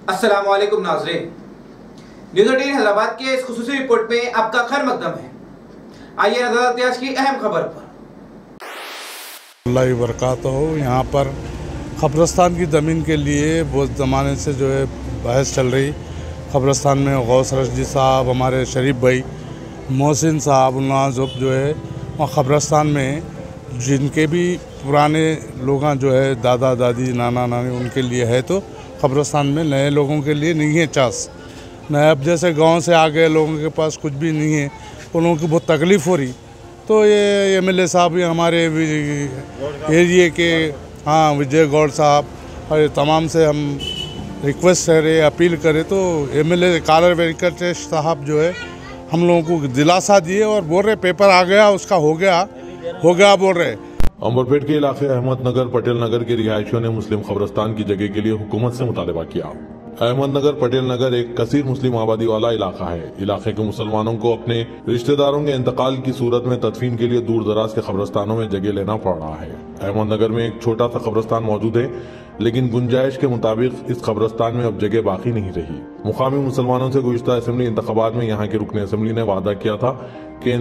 अस्सलाम वालेकुम नाज़रीन, न्यूज़ 18 हैदराबाद के इस खुसूसी रिपोर्ट में आपका खैर मकदम है। आइए नजर डालते हैं आज की अहम खबर पर। अल्लाह बरकातहू। यहाँ पर कब्रिस्तान की ज़मीन के लिए बहुत ज़माने से जो है बहस चल रही। कब्रिस्तान में गौस रशदी साहब, हमारे शरीफ भाई मोहसिन साहब नाजुब जो है वहाँ कब्रिस्तान में जिनके भी पुराने लोग जो है दादा दादी नाना नानी उनके लिए है, तो कब्रिस्तान में नए लोगों के लिए नहीं है चांस। नए अब जैसे गांव से आ गए लोगों के पास कुछ भी नहीं है, उन लोगों की बहुत तकलीफ़ हो रही। तो ये MLA साहब भी हमारे एरिए के, हाँ, विजय गौड़ साहब और तमाम से हम रिक्वेस्ट करें, अपील करें, तो MLA कालर वेंकटेश साहब जो है हम लोगों को दिलासा दिए और बोल रहे पेपर आ गया, उसका हो गया बोल रहे। अंबरपेट के इलाके अहमदनगर पटेल नगर के रिहायशियों ने मुस्लिम कब्रिस्तान की जगह के लिए हुकूमत से मुतालबा किया। अहमदनगर पटेल नगर एक कसीर मुस्लिम आबादी वाला इलाका है। इलाके के मुसलमानों को अपने रिश्तेदारों के इंतकाल की सूरत में तदफीन के लिए दूर दराज के कब्रिस्तानों में जगह लेना पड़ रहा है। अहमदनगर में एक छोटा सा कब्रिस्तान मौजूद है, लेकिन गुंजाइश के मुताबिक इस कब्रिस्तान में अब जगह बाकी नहीं रही। मुकामी मुसलमानों से गुज़िश्ता असेंबली इंतखाबात में यहाँ के रुकन असेंबली ने वादा किया था कि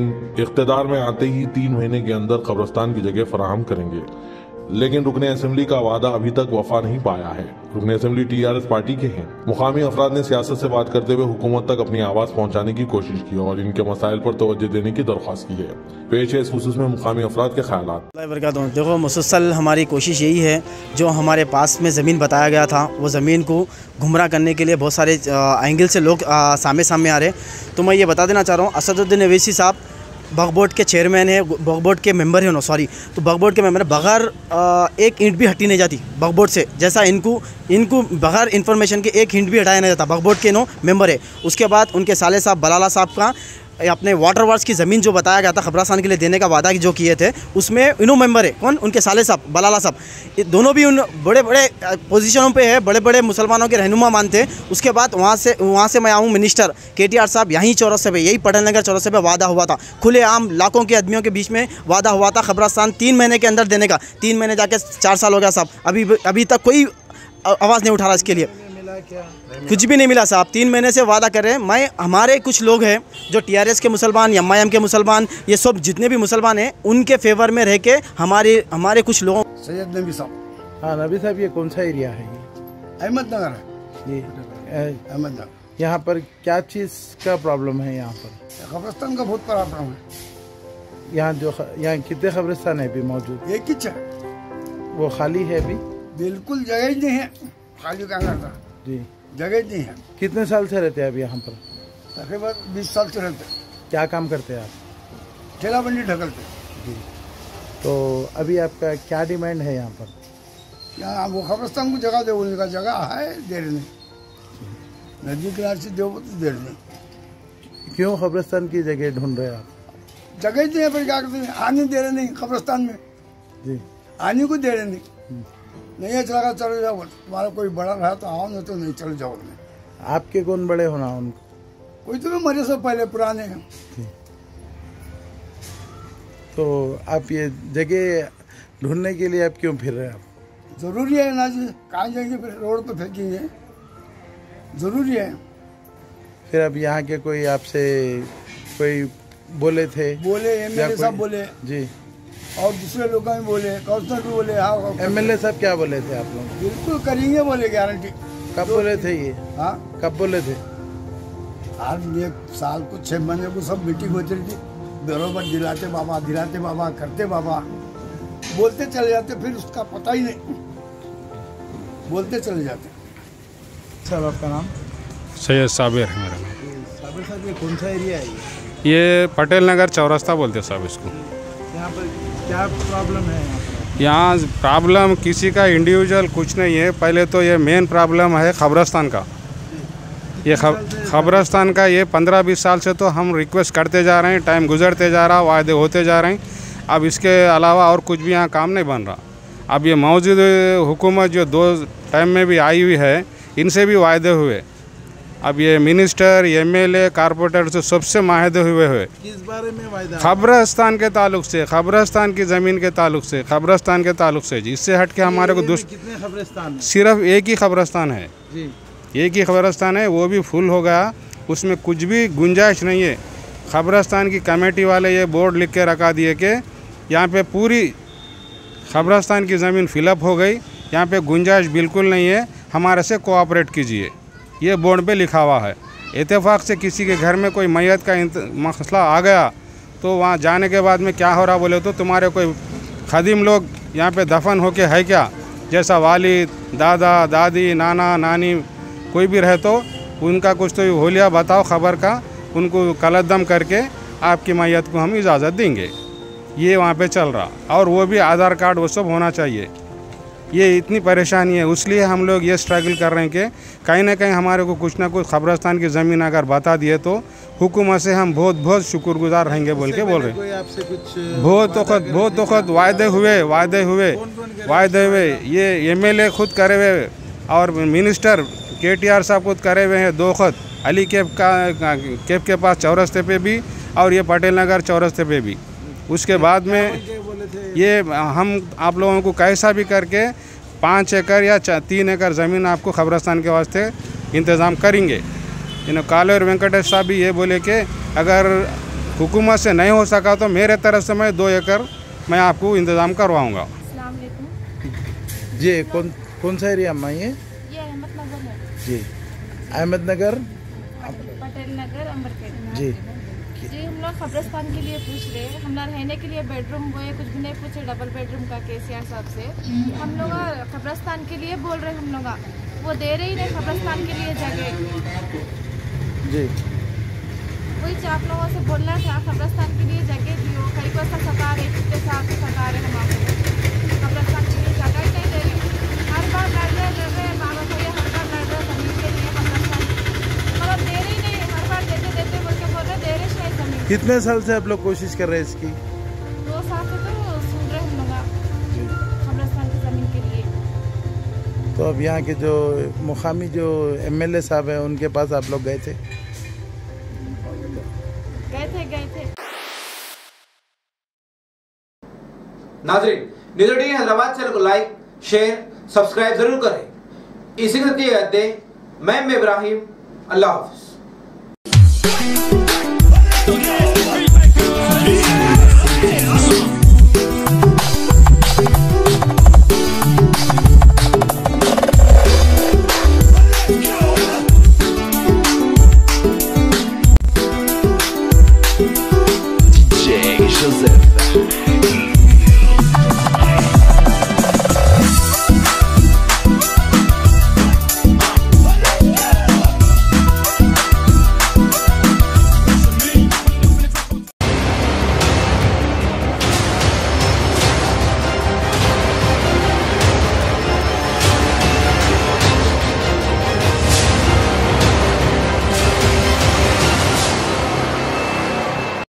इख्तिदार में आते ही 3 महीने के अंदर कब्रिस्तान की जगह फराहम करेंगे, लेकिन रुकन असेंबली का वादा अभी तक वफा नहीं पाया है। रुकन असेंबली TRS पार्टी के हैं। मुकामी अफराद ने सियासत से बात करते हुए हुकूमत तक अपनी आवाज़ पहुँचाने की कोशिश की और इनके मसाइल पर तवज्जो देने की दरख्वास्त की है। पेश है इस खुसूस में मुकामी अफराद के ख्यालात। देखो, मुसलसल हमारी कोशिश यही है, जो हमारे पास में ज़मीन बताया गया था वो ज़मीन को गुमराह करने के लिए बहुत सारे एंगल से लोग सामने आ रहे। तो मैं ये बता देना चाह रहा हूँ, असदुद्दीन अवैसी साहब वक्फ बोर्ड के चेयरमैन है, वक्फ बोर्ड के मेंबर है, तो वक्फ बोर्ड के मेंबर बगैर एक ईंट भी हटी नहीं जाती वक्फ बोर्ड से। जैसा इनको बगैर इन्फॉर्मेशन के एक ईंट भी हटाया नहीं जाता। वक्फ बोर्ड के मेंबर है। उसके बाद उनके साले साहब बलाला साहब का अपने वाटर वर्क्स की ज़मीन जो बताया गया था कब्रिस्तान के लिए देने का वादा जो किए थे, उसमें इन्हों मेंबर है। कौन? उनके साले साहब बलाला साहब। ये दोनों भी उन बड़े बड़े पोजीशनों पे है, बड़े बड़े मुसलमानों के रहनुमा मानते हैं। उसके बाद वहाँ से मैं आऊँ मिनिस्टर KTR साहब, यहीं चौरस्ते पे, यही पटेल नगर चौरस्ते पे वादा हुआ था, खुलेआम लाखों के आदमियों के बीच में वादा हुआ था कब्रिस्तान 3 महीने के अंदर देने का। 3 महीने जाके 4 साल हो गया साहब, अभी तक कोई आवाज़ नहीं उठा रहा इसके लिए। कुछ भी नहीं मिला साहब। 3 महीने से वादा कर रहे हैं। हमारे कुछ लोग हैं जो TRS के मुसलमान, MIM के मुसलमान, ये सब जितने भी मुसलमान हैं उनके फेवर में रह के हमारे कुछ लोगों। सैयद नबी साहब। हाँ, नबी साहब, ये कौन सा एरिया है? ये अहमदनगर है। ये अहमदनगर। यहाँ पर क्या चीज़ का प्रॉब्लम है? यहाँ पर कब्रिस्तान का बहुत प्रॉब्लम है। यहाँ कितने कब्रिस्तान है अभी मौजूद? एक ही है, वो खाली है अभी? बिल्कुल जगह ही नहीं है, खाली का करता जी, जगह नहीं है। कितने साल से रहते हैं अभी यहाँ पर? तकरीबन 20 साल से रहते। क्या काम करते हैं आप? ठेला बंडी ढकलते जी। तो अभी आपका क्या डिमांड है यहाँ पर? यहाँ वो कब्रिस्तान को जगह दे, उनका जगह है, दे रहे नहीं। नदी किनारे से दो तो दे रहे नहीं। क्यों कब्रिस्तान की जगह ढूंढ रहे हैं आप? जगह ही नहीं है, पर क्या करते हैं, आने दे रहे नहीं कब्रिस्तान में जी, आने को दे रहे नहीं। नहीं है चला, चले जाओ, तुम्हारा कोई बड़ा रहा तो आओ, नहीं तो नहीं चले जाओ। आपके कौन बड़े होना उनको? कोई तो मरे से पहले पुराने हैं। तो आप ये जगह ढूंढने के लिए आप क्यों फिर रहे हैं? आप जरूरी है ना जी, कहाँ जाएंगे फिर, रोड पे फेंकेंगे, जरूरी है। फिर अब यहाँ के कोई आपसे कोई बोले थे? बोले MLA साहब बोले जी, और दूसरे लोग भी बोले, काउंसलर भी बोले। हाँ, MLA साहब क्या बोले थे आप लोग? बिल्कुल करेंगे बोले, गारंटी। कब बोले थे ये? हाँ, कब बोले थे? आज 1 साल को 6 महीने को सब मीटिंग होती थी, बरोबर दिलाते बाबा करते बाबा, बोलते चले जाते, फिर उसका पता ही नहीं, बोलते चले जाते। साहब आपका नाम? सैयद साबिर है मेरा नाम। साबिर साहब, ये कौन सा एरिया है? ये पटेल नगर चौरस्ता बोलते हैं साहब इसको। यहाँ पर क्या प्रॉब्लम है? यहाँ प्रॉब्लम किसी का इंडिविजुअल कुछ नहीं है। पहले तो ये मेन प्रॉब्लम है कब्रिस्तान का। ये कब्रिस्तान का ये 15-20 साल से तो हम रिक्वेस्ट करते जा रहे हैं, टाइम गुजरते जा रहा, वायदे होते जा रहे हैं। अब इसके अलावा और कुछ भी यहाँ काम नहीं बन रहा। अब ये मौजूद हुकूमत जो 2 टाइम में भी आई हुई है, इनसे भी वायदे हुए। अब ये मिनिस्टर, MLA, कारपोरेटर से सबसे माहिदे हुए किस बारे में वायदा? कब्रिस्तान के ताल्लुक से, कब्रिस्तान की ज़मीन के ताल्लुक से, कब्रिस्तान के ताल्लुक से। इससे हट के हमारे को कितने कब्रिस्तान? सिर्फ एक ही कब्रिस्तान है जी। एक ही कब्रस्तान है, वो भी फुल हो गया, उसमें कुछ भी गुंजाइश नहीं है। कब्रस्तान की कमेटी वाले ये बोर्ड लिख के रखा दिए कि यहाँ पे पूरी कब्रस्तान की ज़मीन फिलअप हो गई, यहाँ पे गुंजाइश बिल्कुल नहीं है, हमारे से कोऑपरेट कीजिए, ये बोर्ड पे लिखा हुआ है। इत्तेफाक से किसी के घर में कोई मैयत का मसला आ गया तो वहाँ जाने के बाद में क्या हो रहा बोले तो तुम्हारे कोई खदीम लोग यहाँ पे दफन होके है क्या, जैसा वालिद, दादा, दादी, नाना, नानी कोई भी रहे तो उनका कुछ तो होलिया बताओ खबर का, उनको कलदम करके आपकी मैयत को हम इजाज़त देंगे। ये वहाँ पे चल रहा, और वो भी आधार कार्ड वो सब होना चाहिए। ये इतनी परेशानी है, इसलिए हम लोग ये स्ट्रगल कर रहे हैं कि कहीं ना कहीं हमारे को कुछ ना कुछ कब्रस्तान की ज़मीन अगर बता दिए तो हुकूमत से हम बहुत शुक्रगुजार रहेंगे बोल के बोल रहे हैं। बहुत वक्त वायदे हुए ये MLA खुद करे हुए और मिनिस्टर KTR साहब खुद करे हुए हैं 2 वक्त, अली कैफ के पास चौरस्ते पे भी और ये पटेल नगर चौरस्ते पे भी। उसके बाद में ये हम आप लोगों को कैसा भी करके 5 एकड़ या 3 एकड़ ज़मीन आपको कब्रस्तान के वास्ते इंतज़ाम करेंगे। काले और वेंकटेश साहब भी ये बोले कि अगर हुकूमत से नहीं हो सका तो मेरे तरफ से मैं 2 एकड़ मैं आपको इंतज़ाम करवाऊँगा। अस्सलाम वालेकुम जी कौन सा एरिया में ये अहमदनगर है जी, अहमदनगर, पटेल नगर, अम्बरखेड़ा जी जी। हम लोग कब्रस्तान के लिए पूछ रहे हैं, हम लोग रहने के लिए बेडरूम वो है, कुछ भी नहीं पूछे डबल बेडरूम का KCR साहब से। हम लोग कब्रस्तान के लिए बोल रहे हैं, हम लोग वो दे रहे ही नहीं कब्रस्तान के लिए जगह जी। वही आप लोगों से बोलना था, कब्रस्तान के लिए जगह दियो, कई को सब सता रहे, कितने साल से सता रहे हम आपको, कब्रस्तान के लिए जगह ही नहीं दे रहे। हर बार लड़ रहे बाबा भैया, हर बार लड़ रहे ज़मीन के लिए कब्रस्तान, मतलब दे रहे ही नहीं, हर बार देते बोल के बोल रहे दे रहे नहीं ज़मीन। कितने साल से आप लोग कोशिश कर रहे हैं इसकी? 2 साल से तो सुन रहे हम लोग कब्रस्तान की ज़मीन के लिए। तो अब यहाँ के जो मुकामी जो MLA साहब हैं उनके पास आप लोग गए थे? गए थे। नाज़रीन, न्यूज़ 18 हैदराबाद चैनल को लाइक, शेयर, सब्सक्राइब जरूर करें। इसी के साथ कहते मैं इब्राहिम, अल्लाह हाफ़िज़।